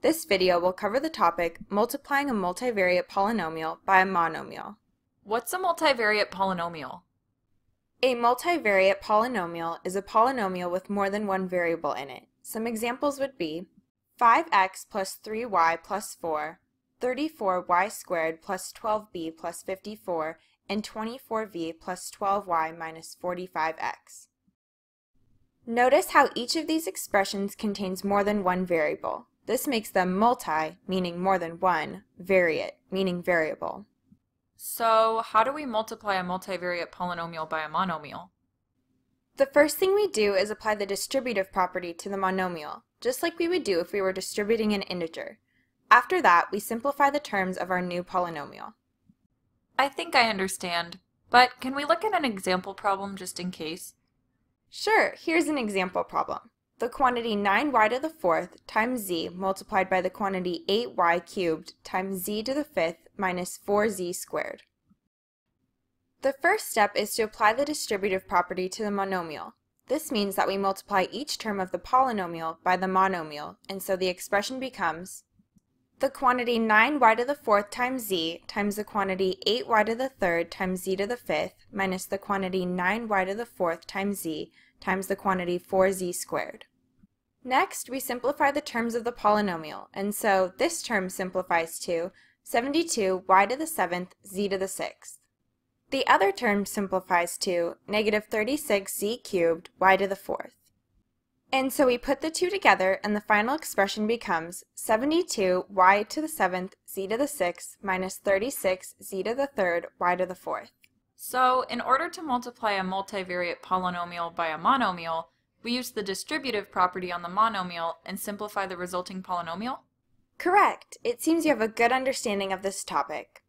This video will cover the topic multiplying a multivariate polynomial by a monomial. What's a multivariate polynomial? A multivariate polynomial is a polynomial with more than one variable in it. Some examples would be 5x plus 3y plus 4, 34y squared plus 12b plus 54, and 24v plus 12y minus 45x. Notice how each of these expressions contains more than one variable. This makes them multi, meaning more than one, variate, meaning variable. So how do we multiply a multivariate polynomial by a monomial? The first thing we do is apply the distributive property to the monomial, just like we would do if we were distributing an integer. After that, we simplify the terms of our new polynomial. I think I understand, but can we look at an example problem just in case? Sure, here's an example problem. The quantity 9y to the fourth times z multiplied by the quantity 8y cubed times z to the fifth minus 4z squared. The first step is to apply the distributive property to the monomial. This means that we multiply each term of the polynomial by the monomial, and so the expression becomes the quantity 9y to the fourth times z times the quantity 8y to the third times z to the fifth minus the quantity 9y to the fourth times z times the quantity 4z squared. Next, we simplify the terms of the polynomial, and so this term simplifies to 72y to the seventh z to the sixth. The other term simplifies to negative 36z cubed y to the fourth. And so we put the two together and the final expression becomes 72y to the seventh z to the sixth minus 36z to the third y to the fourth. So in order to multiply a multivariate polynomial by a monomial, we use the distributive property on the monomial and simplify the resulting polynomial? Correct! It seems you have a good understanding of this topic.